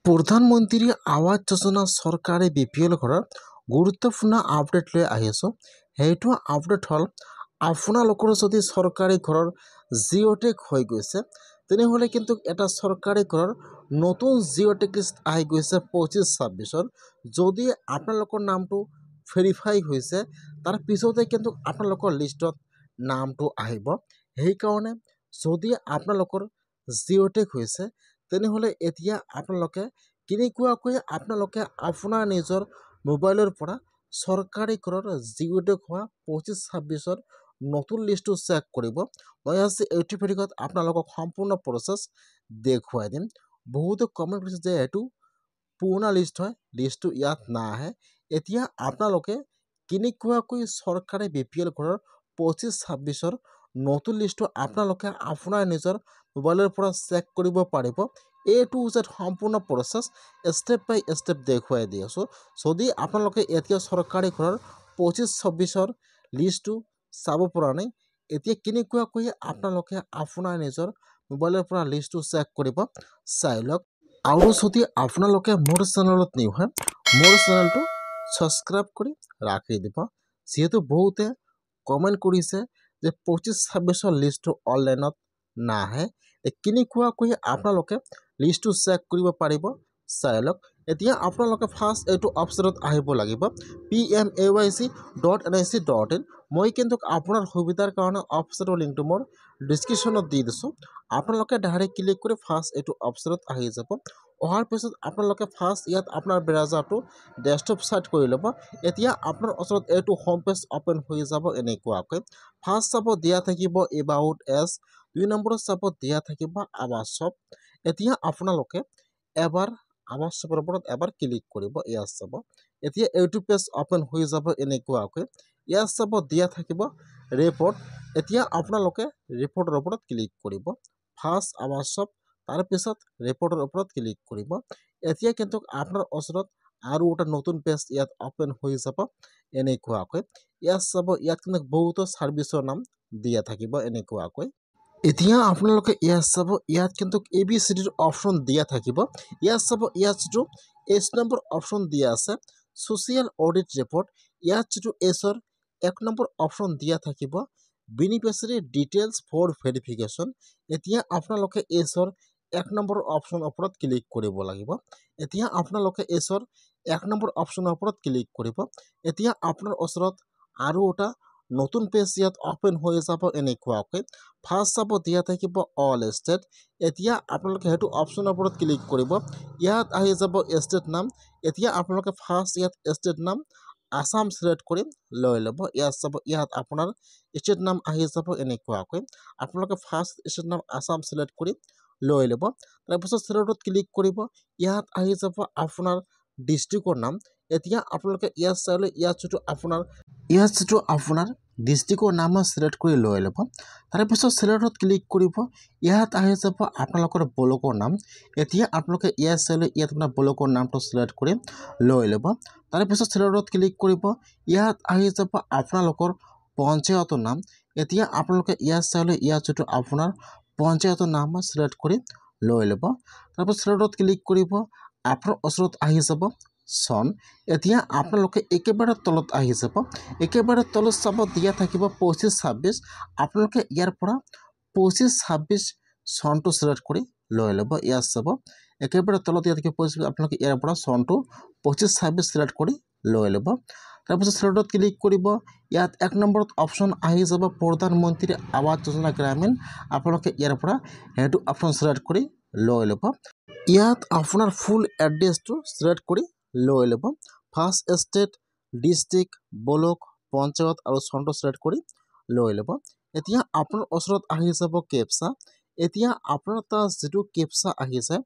প্ৰধানমন্ত্ৰী আৱাস যোজনা চৰকাৰে BPL ঘৰৰ গুৰুত্বপূৰ্ণ আপডেট লৈ আহিছোঁ। সেইটো আপডেট হ'ল আপোনালোকৰ যদি চৰকাৰী ঘৰৰ জিঅ'টেক হৈ গৈছে তেনেহ'লে কিন্তু এটা চৰকাৰী ঘৰৰ নতুন জিঅ'টেক লিষ্ট আহি গৈছে 25-26-ৰ। যদি আপোনালোকৰ নামটো ভেৰিফাই হৈছে তাৰ পিছতে কিন্তু আপোনালোকৰ লিষ্টত নামটো আহিব। সেইকাৰণে যদি আপোনালোকৰ জিঅ'টেক হৈছে তেনেহ'লে এতিয়া আপোনালোকে কেনেকুৱাকৈ আপোনালোকে আপোনাৰ নিজৰ মোবাইলৰ পৰা চৰকাৰী ঘৰৰ জিঅ'টেক হোৱা 25-26-ৰ নতুন লিষ্টটো চেক কৰিব। মই আজি এইটো ভিডিঅ'ত আপোনালোকক সম্পূৰ্ণ প্ৰচেছ দেখুৱাই দিম। বহুতো কমেণ্ট কৰিছে যে এইটো পুৰণা লিষ্ট হয়, লিষ্টটো ইয়াত নাহে। এতিয়া আপোনালোকে কেনেকুৱাকৈ চৰকাৰী BPL ঘৰৰ 25-26-ৰ নতুন লিষ্টটো আপোনালোকে আপোনাৰ নিজৰ মোবাইলৰ পৰা চেক কৰিব পাৰিব। A to Z সম্পূৰ্ণ প্ৰচেছ ষ্টেপ বাই ষ্টেপ দেখুৱাই দি আছোঁ। যদি আপোনালোকে এতিয়া চৰকাৰী ঘৰৰ 25-26-ৰ লিষ্টটো চাব পৰা নাই, এতিয়া কেনেকুৱাকৈ আপোনালোকে আপোনাৰ নিজৰ মোবাইলৰ পৰা লিষ্টটো চেক কৰিব চাই লওক। আৰু যদি আপোনালোকে মোৰ চেনেলত নিউ হয়, মোৰ চেনেলটো ছাবস্ক্ৰাইব কৰি ৰাখি দিব। যিহেতু বহুতে কমেণ্ট কৰিছে যে 25-26-ৰ লিষ্টটো অনলাইনত নাহে, কেনেকুৱাকৈ আপোনালোকে লিষ্টটো চেক কৰিব পাৰিব চাই লওক। এতিয়া আপোনালোকে ফাৰ্ষ্ট এইটো অপশ্যনত আহিব লাগিব pmayc.nic.in। মই কিন্তু আপোনাৰ সুবিধাৰ কাৰণে অপশ্যনৰ লিংকটো মোৰ ডিছক্ৰিপশ্যনত দি দিছোঁ। আপোনালোকে ডাইৰেক্ট ক্লিক কৰি ফাৰ্ষ্ট এইটো অপশ্যনত আহি যাব। অহাৰ পিছত আপোনালোকে ফাৰ্ষ্ট ইয়াত আপোনাৰ ব্ৰাউজাৰটো ডেস্কটপ চাইট কৰি ল'ব। এতিয়া আপোনাৰ ওচৰত এইটো হোম পেজ অ'পেন হৈ যাব এনেকুৱাকৈ। ফাৰ্ষ্ট চাব দিয়া থাকিব এবাউট এছ, 2 নম্বৰত চাব দিয়া থাকিব আৱাস শ্বপ। এতিয়া আপোনালোকে এবাৰ আৱাস শ্বপৰ ওপৰত এবাৰ ক্লিক কৰিব। ইয়াত চাব এতিয়া এইটো পেজ অ'পেন হৈ যাব এনেকুৱাকৈ। ইয়াত চাব দিয়া থাকিব ৰিপৰ্ট। এতিয়া আপোনালোকে ৰিপৰ্টৰ ওপৰত ক্লিক কৰিব। ফাৰ্ষ্ট আৱাস শ্বপ, তাৰপিছত ৰিপৰ্টৰ ওপৰত ক্লিক কৰিব। এতিয়া কিন্তু আপোনাৰ ওচৰত আৰু এটা নতুন পেজ ইয়াত অ'পেন হৈ যাব এনেকুৱাকৈ। ইয়াত চাব ইয়াত কিন্তু বহুতো ছাৰ্ভিচৰ নাম দিয়া থাকিব এনেকুৱাকৈ। এতিয়া আপোনালোকে ইয়াত চাব ইয়াত কিন্তু ABCDৰ অপশ্যন দিয়া থাকিব। ইয়াত চাব ইয়াত যিটো H নম্বৰ অপশ্যন দিয়া আছে ছ'চিয়েল অডিট ৰিপৰ্ট, ইয়াত যিটো Hৰ 1 নম্বৰ অপশ্যন দিয়া থাকিব বেনিফিচিয়াৰী ডিটেইলছ ফৰ ভেৰিফিকেশ্যন। এতিয়া আপোনালোকে Hৰ 1 নম্বৰ অপশ্যনৰ ওপৰত ক্লিক কৰিব লাগিব। এতিয়া আপোনালোকে Hৰ 1 নম্বৰ অপশ্যনৰ ওপৰত ক্লিক কৰিব। এতিয়া আপোনাৰ ওচৰত আৰু এটা নতুন পেজ ইয়াত অ'পেন হৈ যাব এনেকুৱাকৈ। ফাৰ্ষ্ট চাব দিয়া থাকিব অল ষ্টেট। এতিয়া আপোনালোকে সেইটো অপশ্যনৰ ওপৰত ক্লিক কৰিব। ইয়াত আহি যাব ষ্টেট নাম। এতিয়া আপোনালোকে ফাৰ্ষ্ট ইয়াত ষ্টেট নাম আছাম চিলেক্ট কৰি লৈ ল'ব। ইয়াত চাব ইয়াত আপোনাৰ ষ্টেট নাম আহি যাব এনেকুৱাকৈ। আপোনালোকে ফাৰ্ষ্ট ষ্টেট নাম আছাম চিলেক্ট কৰি লৈ ল'ব। তাৰপিছত চিলেক্টত ক্লিক কৰিব। ইয়াত আহি যাব আপোনাৰ ডিষ্ট্ৰিক্টৰ নাম। এতিয়া আপোনালোকে ইয়াত চালে ইয়াত যিটো আপোনাৰ ডিষ্ট্ৰিক্টৰ নাম চিলেক্ট কৰি লৈ ল'ব। তাৰপিছত চিলেক্টত ক্লিক কৰিব। ইয়াত আহি যাব আপোনালোকৰ ব্লকৰ নাম। এতিয়া আপোনালোকে ইয়াত চালে ইয়াত আপোনাৰ ব্লকৰ নামটো চিলেক্ট কৰি লৈ ল'ব। তাৰপিছত চিলেক্টত ক্লিক কৰিব। ইয়াত আহি যাব আপোনালোকৰ পঞ্চায়তৰ নাম। এতিয়া আপোনালোকে ইয়াত চালে ইয়াত যিটো আপোনাৰ পঞ্চায়তৰ নাম চিলেক্ট কৰি লৈ ল'ব। তাৰপিছত চিলেক্টত ক্লিক কৰিব। আপোনাৰ ওচৰত আহি যাব চন। এতিয়া আপোনালোকে একেবাৰে তলত আহি যাব। একেবাৰে তলত চাব দিয়া থাকিব 25-26। আপোনালোকে ইয়াৰ পৰা 25-26 চনটো চিলেক্ট কৰি লৈ ল'ব। ইয়াত চাব একেবাৰে তলত ইয়াত থাকিব 25। আপোনালোকে ইয়াৰ পৰা চনটো 25-26 চিলেক্ট কৰি লৈ ল'ব। তাৰপিছত চিলেক্টত ক্লিক কৰিব। ইয়াত 1 নম্বৰত অপশ্যন আহি যাব প্ৰধানমন্ত্ৰী আৱাস যোজনা গ্ৰামীণ। আপোনালোকে ইয়াৰ পৰা সেইটো অপশ্যন চিলেক্ট কৰি লৈ ল'ব। ইয়াত আপোনাৰ ফুল এড্ৰেছটো চিলেক্ট কৰি লৈ ল'ব। First state, district, block, panchayat আৰু চনটো চিলেক্ট কৰি লৈ ল'ব। এতিয়া আপোনাৰ ওচৰত আহি যাব কেপচা। এতিয়া আপোনাৰ তাত যিটো কেপচা আহিছে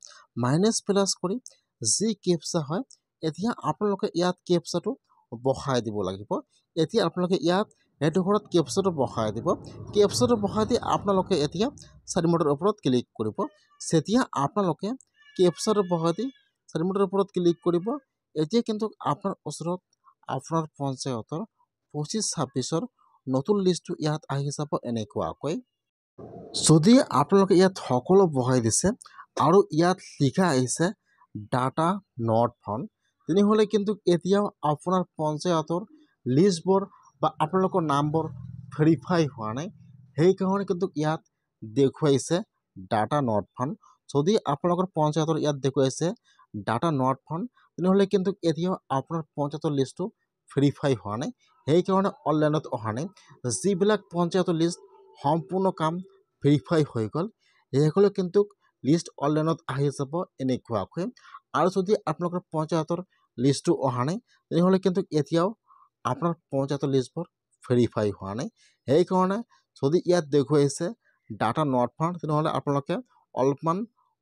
মাইনাছ+ কৰি যি কেপচা হয়, এতিয়া আপোনালোকে ইয়াত কেপচাটো বহাই দিব লাগিব। এতিয়া আপোনালোকে ইয়াত সেইটো ঘৰত কেপচাটো বহাই দিব। কেপচাটো বহাই দি আপোনালোকে এতিয়া চাৰিমুঠৰ ওপৰত ক্লিক কৰিব। যেতিয়া আপোনালোকে কেপচাটো বহাই দি চাৰিমুঠৰ ওপৰত ক্লিক কৰিব, এতিয়া কিন্তু আপোনাৰ ওচৰত আপোনাৰ পঞ্চায়তৰ 25-26-ৰ নতুন লিষ্টটো ইয়াত আহি যাব এনেকুৱাকৈ। যদি আপোনালোকে ইয়াত সকলো বহাই দিছে আৰু ইয়াত লিখা আহিছে ডাটা নট ফাউণ্ড, তেনেহ'লে কিন্তু এতিয়াও আপোনাৰ পঞ্চায়তৰ লিষ্টবোৰ বা আপোনালোকৰ নামবোৰ ভেৰিফাই হোৱা নাই। সেইকাৰণে কিন্তু ইয়াত দেখুৱাইছে ডাটা নট ফাউণ্ড। যদি আপোনালোকৰ পঞ্চায়তৰ ইয়াত দেখুৱাইছে ডাটা নট ফাউণ্ড, তেনেহ'লে কিন্তু এতিয়াও আপোনাৰ পঞ্চায়তৰ লিষ্টটো ভেৰিফাই হোৱা নাই। সেইকাৰণে অনলাইনত অহা নাই। যিবিলাক পঞ্চায়তৰ লিষ্ট সম্পূৰ্ণ কাম ভেৰিফাই হৈ গ'ল, সেইসকলে কিন্তু লিষ্ট অনলাইনত আহি যাব এনেকুৱাকৈ। আৰু যদি আপোনালোকৰ পঞ্চায়তৰ লিষ্টটো অহা নাই, তেনেহ'লে কিন্তু এতিয়াও আপোনাৰ পঞ্চায়তৰ লিষ্টবোৰ ভেৰিফাই হোৱা নাই। সেইকাৰণে যদি ইয়াত দেখুৱাইছে ডাটা নট ফাউণ্ড, তেনেহ'লে আপোনালোকে অলপমান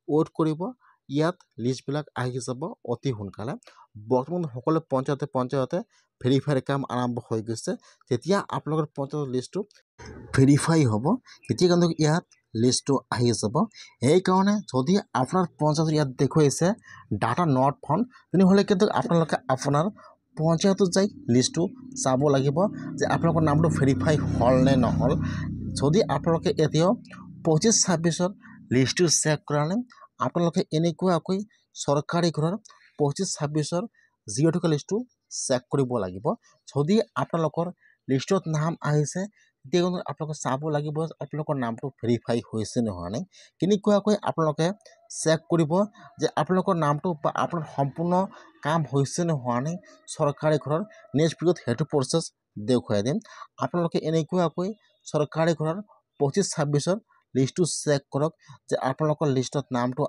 ৱেইট কৰিব। ইয়াত লিষ্টবিলাক আহি যাব অতি সোনকালে। বৰ্তমান সকলো পঞ্চায়তে ভেৰিফাইৰ কাম আৰম্ভ হৈ গৈছে। যেতিয়া আপোনালোকৰ পঞ্চায়তৰ লিষ্টটো ভেৰিফাই হ'ব, তেতিয়া কিন্তু ইয়াত লিষ্টটো আহি যাব। সেইকাৰণে যদি আপোনাৰ পঞ্চায়তৰ ইয়াত দেখুৱাইছে ডাটা নট ফাউণ্ড, তেনেহ'লে কিন্তু আপোনালোকে আপোনাৰ পঞ্চায়তত যাই লিষ্টটো চাব লাগিব যে আপোনালোকৰ নামটো ভেৰিফাই হ'ল নে নহ'ল। যদি আপোনালোকে এতিয়াও 25-26ৰ লিষ্টটো চেক কৰা নাই, আপোনালোকে এনেকুৱাকৈ চৰকাৰী ঘৰৰ 25-26ৰ 0 টকা লিষ্টটো চেক কৰিব লাগিব। যদি আপোনালোকৰ লিষ্টত নাম আহিছে, তেতিয়া কিন্তু আপোনালোকে চাব লাগিব আপোনালোকৰ নামটো ভেৰিফাই হৈছে নে হোৱা নাই। কেনেকুৱাকৈ আপোনালোকে চেক কৰিব যে আপোনালোকৰ নামটো বা আপোনাৰ সম্পূৰ্ণ কাম হৈছে নে হোৱা নাই চৰকাৰী ঘৰৰ, নেক্সট ভিডিঅ'ত সেইটো প্ৰচেছ দেখুৱাই দিম। আপোনালোকে এনেকুৱাকৈ চৰকাৰী ঘৰৰ 25-26ৰ লিষ্টটো চেক কৰক যে আপোনালোকৰ লিষ্টত নামটো